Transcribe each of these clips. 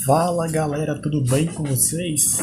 Fala galera, tudo bem com vocês?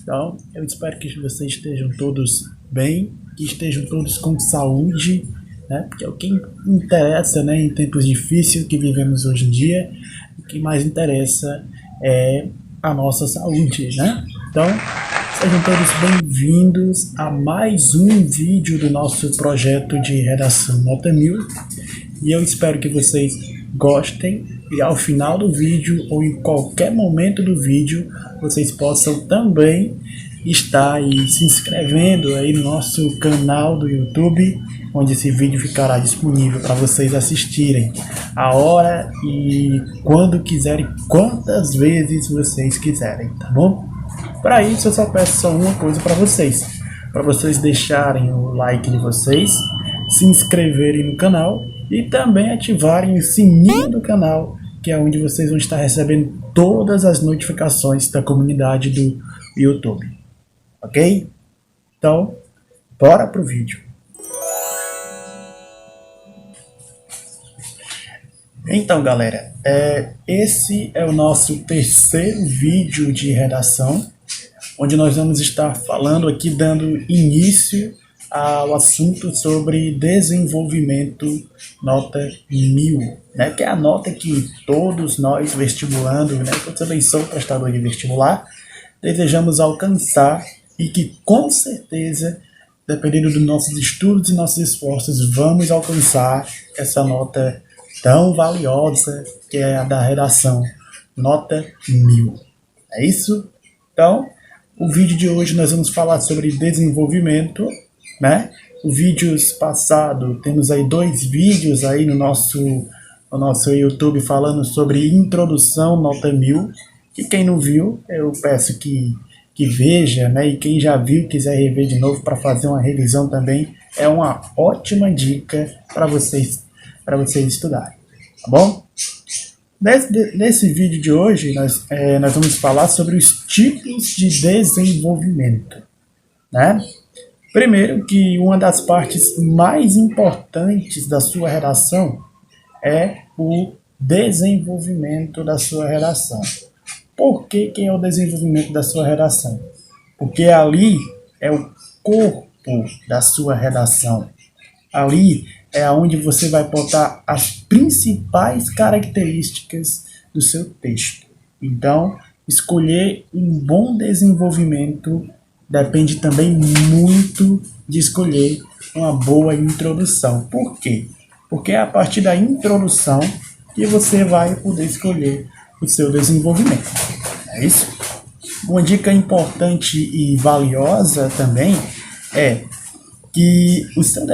Então, eu espero que vocês estejam todos bem, que estejam todos com saúde, né? Porque é o que interessa, né, em tempos difíceis que vivemos hoje em dia. O que mais interessa é a nossa saúde, né? Então, sejam todos bem-vindos a mais um vídeo do nosso projeto de redação Nota 1000. E eu espero que vocês gostem e ao final do vídeo ou em qualquer momento do vídeo vocês possam também estar aí se inscrevendo aí no nosso canal do YouTube, onde esse vídeo ficará disponível para vocês assistirem a hora e quando quiserem, quantas vezes vocês quiserem, tá bom? Para isso eu só peço só uma coisa para vocês deixarem o like de vocês, se inscreverem no canal e também ativarem o sininho do canal, que é onde vocês vão estar recebendo todas as notificações da comunidade do YouTube, ok? Então, bora pro vídeo. Então galera, esse é o nosso terceiro vídeo de redação, onde nós vamos estar falando aqui, dando início ao assunto sobre desenvolvimento nota 1000, né? Que é a nota que todos nós vestibulando, né? Eu também sou prestador de vestibular, desejamos alcançar e que com certeza, dependendo dos nossos estudos e nossos esforços, vamos alcançar essa nota tão valiosa que é a da redação, nota 1000. É isso? Então, o vídeo de hoje nós vamos falar sobre desenvolvimento, né? O vídeos passado, temos aí 2 vídeos aí no nosso YouTube falando sobre introdução nota 1000, que quem não viu, eu peço que veja, né? E quem já viu, quiser rever de novo para fazer uma revisão também, é uma ótima dica para vocês estudarem, tá bom? Nesse vídeo de hoje, nós vamos falar sobre os tipos de desenvolvimento, né? Primeiro, que uma das partes mais importantes da sua redação é o desenvolvimento da sua redação. Por que é o desenvolvimento da sua redação? Porque ali é o corpo da sua redação. Ali é onde você vai botar as principais características do seu texto. Então, escolher um bom desenvolvimento depende também muito de escolher uma boa introdução. Por quê? Porque é a partir da introdução que você vai poder escolher o seu desenvolvimento. É isso? Uma dica importante e valiosa também é que o seu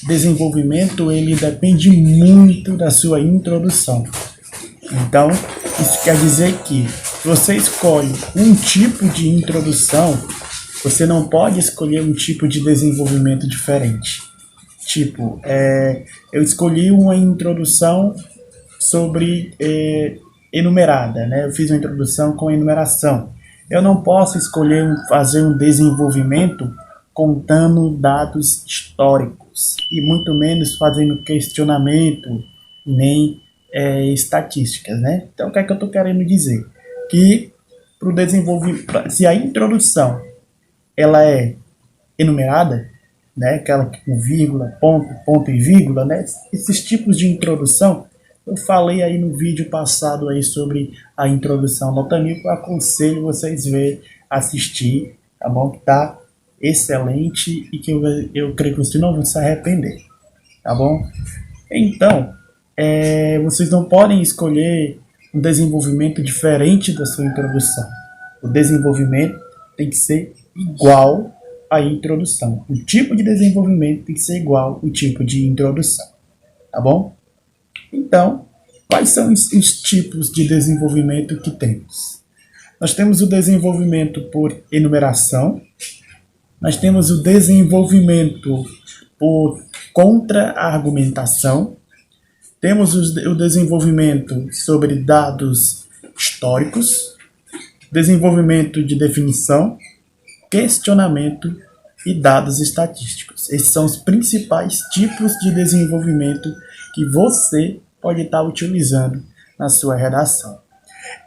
desenvolvimento ele depende muito da sua introdução. Então, isso quer dizer que você escolhe um tipo de introdução, você não pode escolher um tipo de desenvolvimento diferente. Tipo, eu escolhi uma introdução sobre enumerada, né? Eu fiz uma introdução com enumeração. Eu não posso escolher fazer um desenvolvimento contando dados históricos e muito menos fazendo questionamento, nem estatísticas, né? Então, o que é que eu estou querendo dizer? Que para o desenvolvimento, se a introdução ela é enumerada, né? Aquela com vírgula, ponto e vírgula, né? Esses tipos de introdução, eu falei aí no vídeo passado aí sobre a introdução nota 1000, eu aconselho vocês assistir, tá bom? Que tá excelente e que eu creio que vocês não vão se arrepender, tá bom? Então, vocês não podem escolher um desenvolvimento diferente da sua introdução. O desenvolvimento tem que ser igual à introdução. O tipo de desenvolvimento tem que ser igual ao tipo de introdução, tá bom? Então, quais são os tipos de desenvolvimento que temos? Nós temos o desenvolvimento por enumeração, nós temos o desenvolvimento por contra-argumentação, temos o desenvolvimento sobre dados históricos, desenvolvimento de definição, questionamento e dados estatísticos. Esses são os principais tipos de desenvolvimento que você pode estar utilizando na sua redação.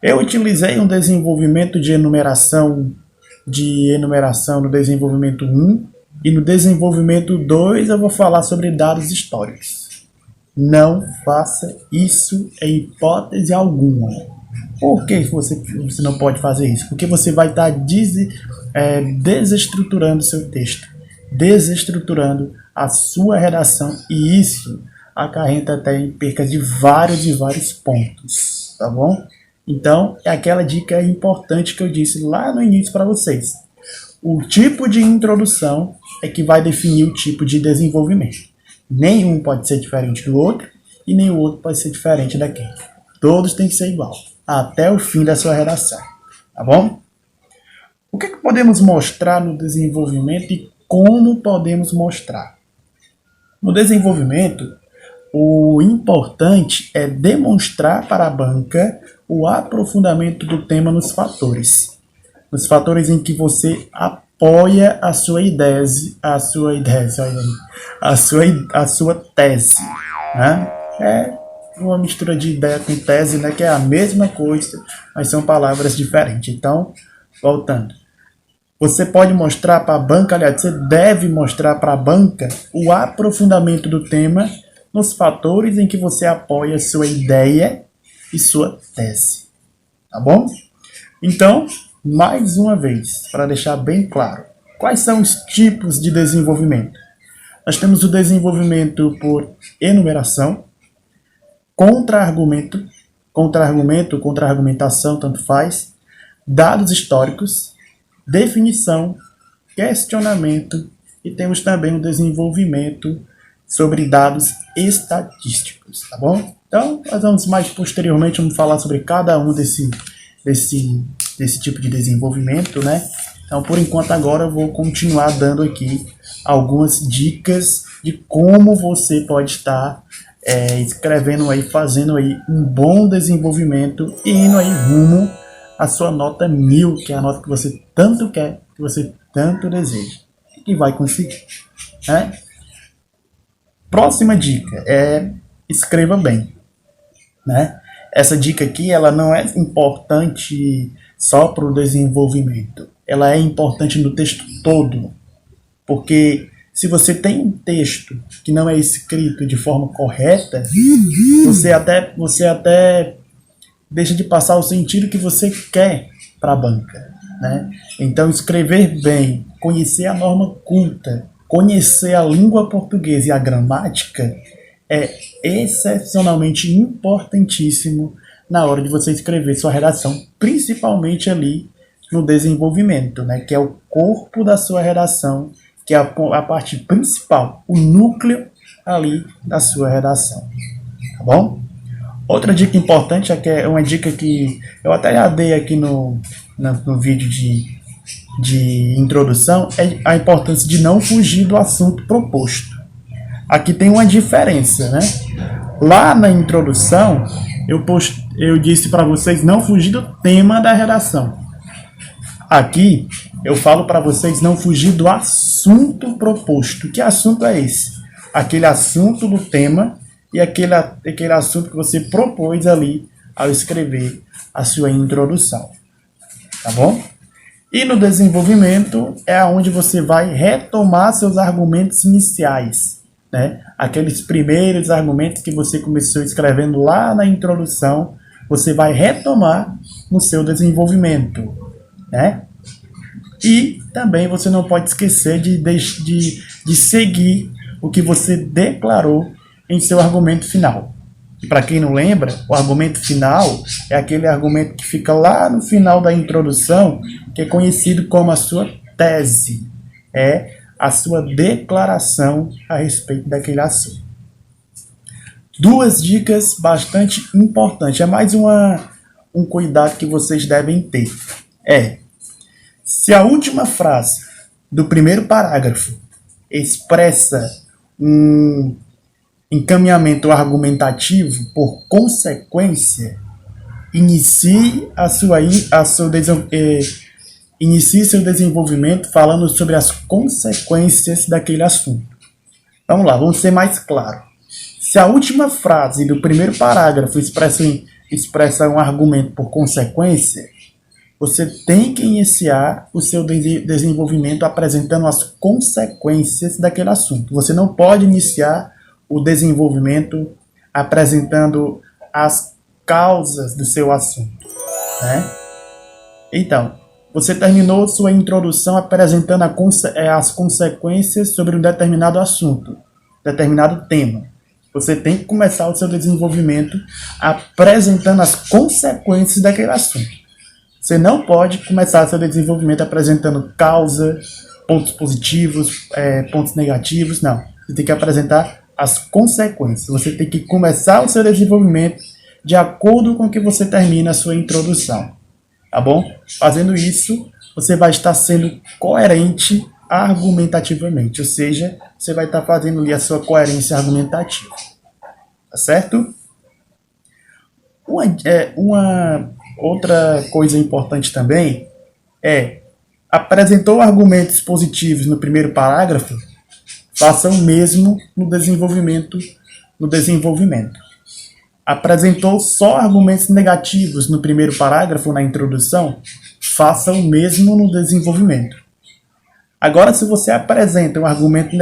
Eu utilizei um desenvolvimento de enumeração no desenvolvimento 1 e no desenvolvimento 2 eu vou falar sobre dados históricos. Não faça isso em hipótese alguma. Por que você não pode fazer isso? Porque você vai estar desestruturando seu texto, desestruturando a sua redação, e isso acarreta até em perca de vários pontos, tá bom? Então, é aquela dica importante que eu disse lá no início para vocês. O tipo de introdução é que vai definir o tipo de desenvolvimento. Nenhum pode ser diferente do outro e nem o outro pode ser diferente daquele. Todos têm que ser igual, até o fim da sua redação, tá bom? O que podemos mostrar no desenvolvimento e como podemos mostrar? No desenvolvimento, o importante é demonstrar para a banca o aprofundamento do tema nos fatores. Nos fatores em que você apoia a sua tese. Né? É uma mistura de ideia com tese, né? Que é a mesma coisa, mas são palavras diferentes. Então, voltando. Você pode mostrar para a banca, aliás, você deve mostrar para a banca o aprofundamento do tema nos fatores em que você apoia sua ideia e sua tese. Tá bom? Então, mais uma vez, para deixar bem claro, quais são os tipos de desenvolvimento? Nós temos o desenvolvimento por enumeração, contra-argumento, contra-argumentação, tanto faz, dados históricos, definição, questionamento, e temos também o desenvolvimento sobre dados estatísticos, tá bom? Então, nós vamos mais posteriormente falar sobre cada um desse tipo de desenvolvimento, né? Então, por enquanto, agora eu vou continuar dando aqui algumas dicas de como você pode estar escrevendo aí, fazendo aí um bom desenvolvimento e indo aí rumo à sua nota 1000, que é a nota que você tanto quer, que você tanto deseja, e vai conseguir, né? Próxima dica é escreva bem, né? Essa dica aqui, ela não é importante só para o desenvolvimento, ela é importante no texto todo, porque se você tem um texto que não é escrito de forma correta, você até deixa de passar o sentido que você quer para a banca, né? Então, escrever bem, conhecer a norma culta, conhecer a língua portuguesa e a gramática é excepcionalmente importantíssimo na hora de você escrever sua redação, principalmente ali no desenvolvimento, né? Que é o corpo da sua redação, que é a parte principal, o núcleo ali da sua redação, tá bom? Outra dica importante, que é uma dica que eu até já dei aqui no vídeo de introdução, é a importância de não fugir do assunto proposto. Aqui tem uma diferença, né? Lá na introdução, eu disse para vocês não fugir do tema da redação. Aqui, eu falo para vocês não fugir do assunto proposto. Que assunto é esse? Aquele assunto do tema e aquele assunto que você propôs ali ao escrever a sua introdução. Tá bom? E no desenvolvimento é onde você vai retomar seus argumentos iniciais, né? Aqueles primeiros argumentos que você começou escrevendo lá na introdução, você vai retomar no seu desenvolvimento, né? E também você não pode esquecer de seguir o que você declarou em seu argumento final. E para quem não lembra, o argumento final é aquele argumento que fica lá no final da introdução, que é conhecido como a sua tese. É a sua declaração a respeito daquele assunto. Duas dicas bastante importantes. É mais um cuidado que vocês devem ter. Se a última frase do primeiro parágrafo expressa um encaminhamento argumentativo, por consequência, inicie seu desenvolvimento falando sobre as consequências daquele assunto. Vamos lá, vamos ser mais claros. Se a última frase do primeiro parágrafo expressa expressa um argumento por consequência, você tem que iniciar o seu desenvolvimento apresentando as consequências daquele assunto. Você não pode iniciar o desenvolvimento apresentando as causas do seu assunto, né? Então, você terminou sua introdução apresentando as consequências sobre um determinado assunto, determinado tema. Você tem que começar o seu desenvolvimento apresentando as consequências daquele assunto. Você não pode começar seu desenvolvimento apresentando causa, pontos positivos, pontos negativos, não. Você tem que apresentar as consequências. Você tem que começar o seu desenvolvimento de acordo com que você termina a sua introdução. Tá bom? Fazendo isso, você vai estar sendo coerente argumentativamente, ou seja, você vai estar fazendo ali a sua coerência argumentativa. Tá certo? Uma outra coisa importante também apresentou argumentos positivos no primeiro parágrafo, faça o mesmo no desenvolvimento. Apresentou só argumentos negativos no primeiro parágrafo, na introdução, faça o mesmo no desenvolvimento. Agora, se você apresenta um argumentos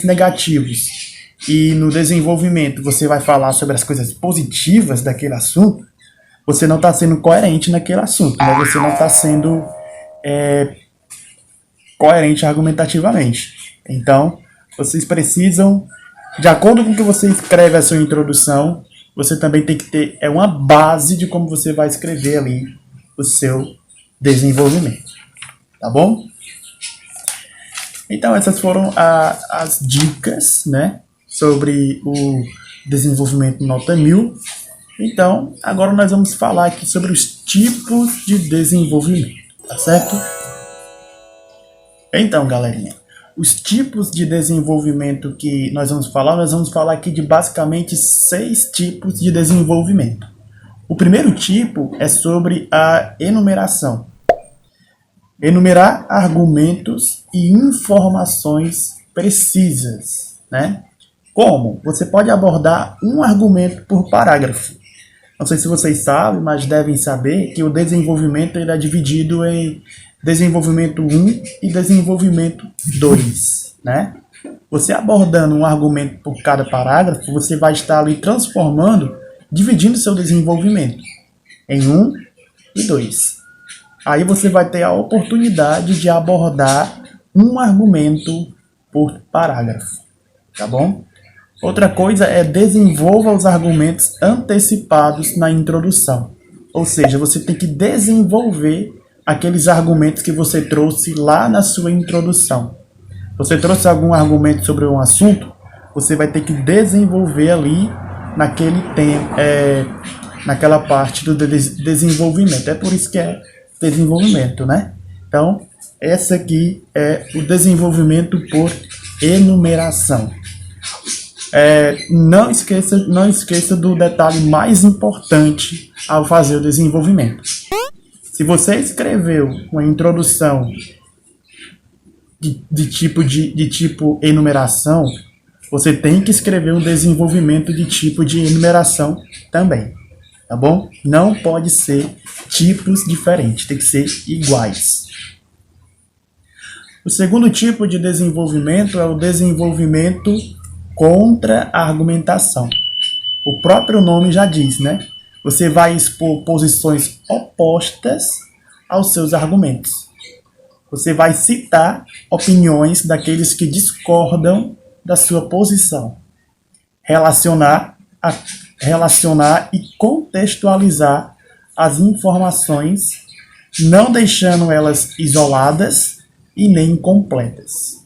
negativos, e no desenvolvimento você vai falar sobre as coisas positivas daquele assunto, você não está sendo coerente naquele assunto, né? Você não está sendo coerente argumentativamente. Então, vocês precisam, de acordo com o que você escreve a sua introdução, você também tem que ter uma base de como você vai escrever ali o seu desenvolvimento. Tá bom? Então, essas foram as dicas, né, sobre o desenvolvimento nota 1000. Então, agora nós vamos falar aqui sobre os tipos de desenvolvimento, tá certo? Então, galerinha, os tipos de desenvolvimento que nós vamos falar aqui de basicamente 6 tipos de desenvolvimento. O primeiro tipo é sobre a enumeração. Enumerar argumentos e informações precisas, né? Como? Você pode abordar um argumento por parágrafo. Não sei se vocês sabem, mas devem saber que o desenvolvimento ele é dividido em desenvolvimento 1 e desenvolvimento 2, né? Você abordando um argumento por cada parágrafo, você vai estar ali dividindo seu desenvolvimento em 1 e 2. Aí você vai ter a oportunidade de abordar um argumento por parágrafo, tá bom? Outra coisa é desenvolva os argumentos antecipados na introdução. Ou seja, você tem que desenvolver aqueles argumentos que você trouxe lá na sua introdução. Você trouxe algum argumento sobre um assunto, você vai ter que desenvolver ali naquele tempo, naquela parte do desenvolvimento. É por isso que é desenvolvimento, né? Então, esse aqui é o desenvolvimento por enumeração. Não esqueça do detalhe mais importante ao fazer o desenvolvimento. Se você escreveu uma introdução de tipo enumeração, você tem que escrever um desenvolvimento de tipo de enumeração também, tá bom? Não pode ser tipos diferentes, tem que ser iguais. O segundo tipo de desenvolvimento é o desenvolvimento contra a argumentação. O próprio nome já diz, né? Você vai expor posições opostas aos seus argumentos. Você vai citar opiniões daqueles que discordam da sua posição. Relacionar e contextualizar as informações, não deixando elas isoladas e nem incompletas.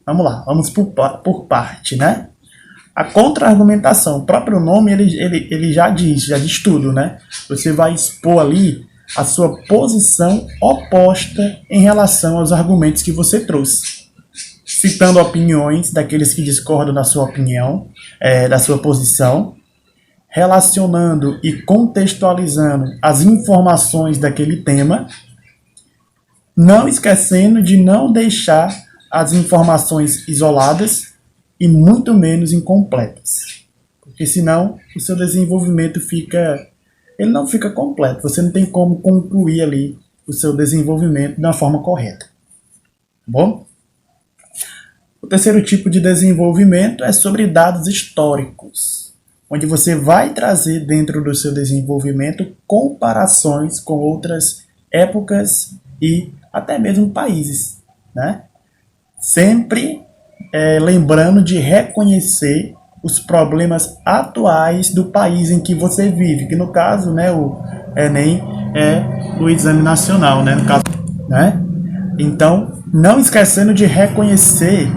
Vamos lá, vamos por parte, né? A contra-argumentação, o próprio nome ele já diz tudo, né? Você vai expor ali a sua posição oposta em relação aos argumentos que você trouxe. Citando opiniões daqueles que discordam da sua opinião, da sua posição, relacionando e contextualizando as informações daquele tema, não esquecendo de não deixar as informações isoladas e muito menos incompletas. porque senão o seu desenvolvimento ele não fica completo, você não tem como concluir ali o seu desenvolvimento da forma correta. Tá bom? O terceiro tipo de desenvolvimento é sobre dados históricos, onde você vai trazer dentro do seu desenvolvimento comparações com outras épocas e até mesmo países, né? Sempre lembrando de reconhecer os problemas atuais do país em que você vive, que no caso, né, o Enem é o exame nacional, né, no caso, né? Então, não esquecendo de reconhecer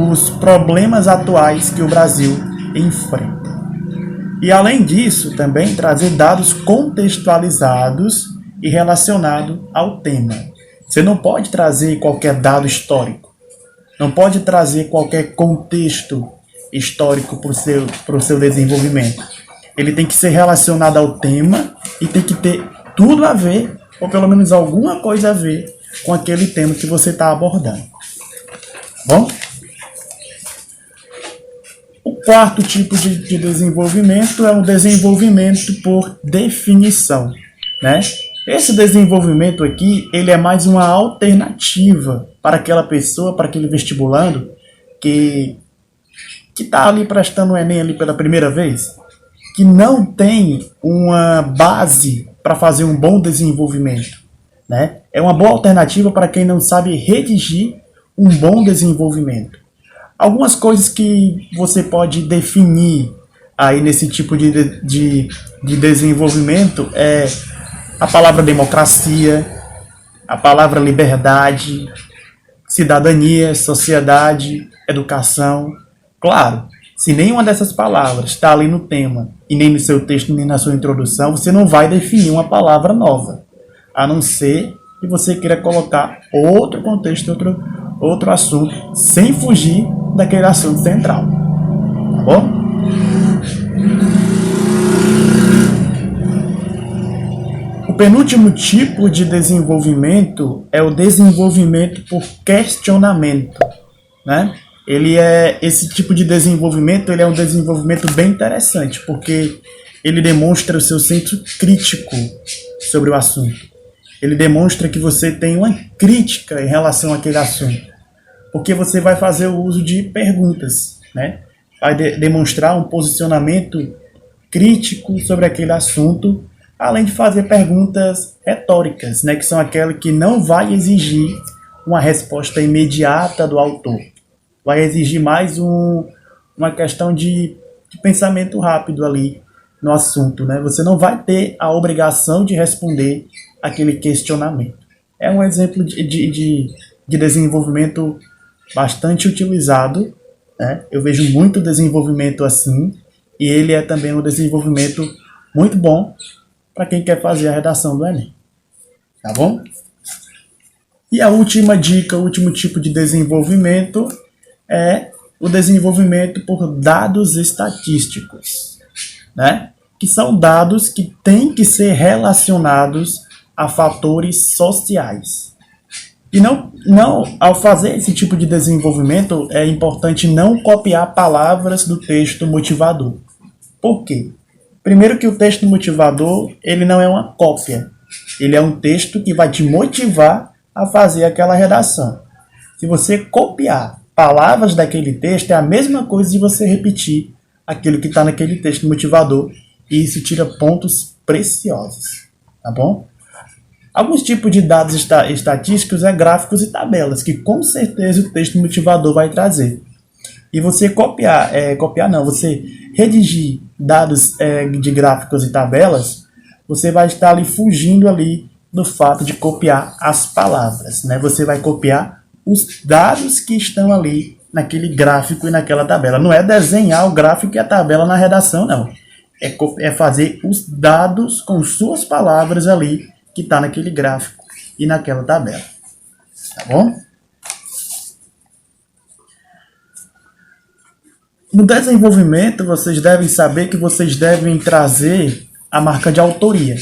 os problemas atuais que o Brasil enfrenta. E além disso, também trazer dados contextualizados e relacionados ao tema. Você não pode trazer qualquer dado histórico, não pode trazer qualquer contexto histórico para o seu desenvolvimento. Ele tem que ser relacionado ao tema e tem que ter tudo a ver, ou pelo menos alguma coisa a ver, com aquele tema que você está abordando. Tá bom? O quarto tipo de desenvolvimento é o desenvolvimento por definição, né? Esse desenvolvimento aqui, ele é mais uma alternativa para aquela pessoa, para aquele vestibulando que está ali prestando o Enem ali pela primeira vez, que não tem uma base para fazer um bom desenvolvimento, né? É uma boa alternativa para quem não sabe redigir um bom desenvolvimento. Algumas coisas que você pode definir aí nesse tipo de desenvolvimento é a palavra democracia, a palavra liberdade, cidadania, sociedade, educação. Claro, se nenhuma dessas palavras está ali no tema, e nem no seu texto, nem na sua introdução, você não vai definir uma palavra nova, a não ser que você queira colocar outro contexto, outro assunto, sem fugir daquele assunto central. Tá bom? O penúltimo tipo de desenvolvimento é o desenvolvimento por questionamento, né? Esse tipo de desenvolvimento, ele é um desenvolvimento bem interessante, porque ele demonstra o seu senso crítico sobre o assunto. Ele demonstra que você tem uma crítica em relação àquele assunto, porque você vai fazer o uso de perguntas, né? Vai demonstrar um posicionamento crítico sobre aquele assunto, além de fazer perguntas retóricas, né? Que são aquelas que não vai exigir uma resposta imediata do autor. Vai exigir mais uma questão de pensamento rápido ali no assunto, né? Você não vai ter a obrigação de responder aquele questionamento. É um exemplo de desenvolvimento bastante utilizado, né? Eu vejo muito desenvolvimento assim, e ele é também um desenvolvimento muito bom para quem quer fazer a redação do Enem. Tá bom? E a última dica, o último tipo de desenvolvimento é o desenvolvimento por dados estatísticos, né? Que são dados que têm que ser relacionados a fatores sociais. E ao fazer esse tipo de desenvolvimento, é importante não copiar palavras do texto motivador. Por quê? Primeiro que o texto motivador, ele não é uma cópia. Ele é um texto que vai te motivar a fazer aquela redação. Se você copiar palavras daquele texto, é a mesma coisa de você repetir aquilo que está naquele texto motivador, e isso tira pontos preciosos. Tá bom? Alguns tipos de dados estatísticos é gráficos e tabelas, que com certeza o texto motivador vai trazer. E você você redigir dados de gráficos e tabelas, você vai estar ali fugindo ali do fato de copiar as palavras, né? Você vai copiar os dados que estão ali naquele gráfico e naquela tabela. Não é desenhar o gráfico e a tabela na redação, não. É fazer os dados com suas palavras ali que está naquele gráfico e naquela tabela. Tá bom? No desenvolvimento, vocês devem saber que vocês devem trazer a marca de autoria,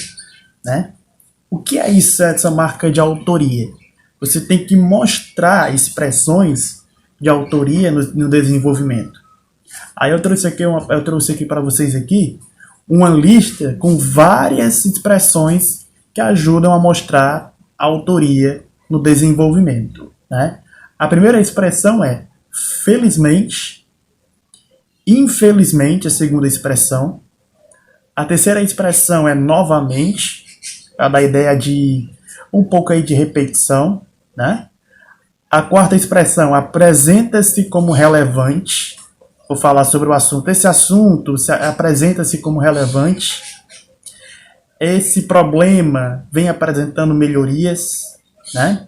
né? O que é isso, essa marca de autoria? Você tem que mostrar expressões de autoria no desenvolvimento. Aí eu trouxe aqui para vocês aqui uma lista com várias expressões que ajudam a mostrar a autoria no desenvolvimento, né? A primeira expressão é felizmente, infelizmente, a segunda expressão. A terceira expressão é novamente, para dar a ideia de um pouco aí de repetição, né? A quarta expressão, apresenta-se como relevante. Vou falar sobre o assunto. Esse assunto apresenta-se como relevante. Esse problema vem apresentando melhorias, né?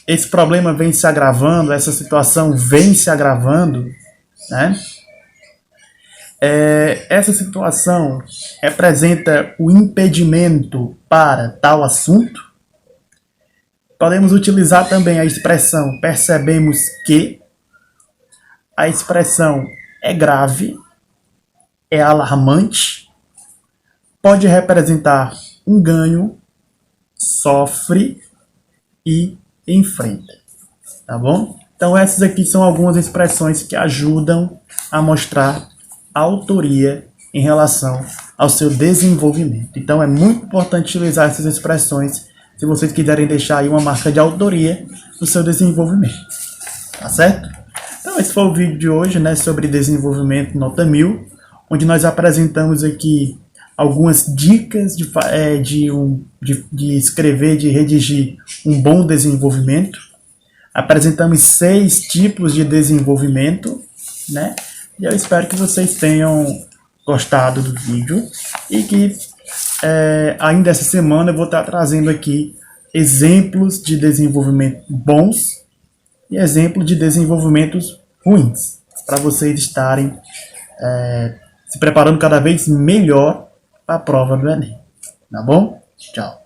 Esse problema vem se agravando, essa situação vem se agravando, né? Essa situação representa o impedimento para tal assunto. Podemos utilizar também a expressão percebemos que. A expressão é grave, é alarmante, pode representar um ganho, sofre e enfrenta. Tá bom? Então essas aqui são algumas expressões que ajudam a mostrar a autoria em relação ao seu desenvolvimento. Então é muito importante utilizar essas expressões se vocês quiserem deixar aí uma marca de autoria no seu desenvolvimento. Tá certo? Então esse foi o vídeo de hoje, né, sobre desenvolvimento nota 1000, onde nós apresentamos aqui algumas dicas de escrever, de redigir um bom desenvolvimento. Apresentamos 6 tipos de desenvolvimento, né? E eu espero que vocês tenham gostado do vídeo e que ainda essa semana eu vou estar trazendo aqui exemplos de desenvolvimento bons e exemplos de desenvolvimentos ruins, para vocês estarem se preparando cada vez melhor para a prova do Enem. Tá bom? Tchau.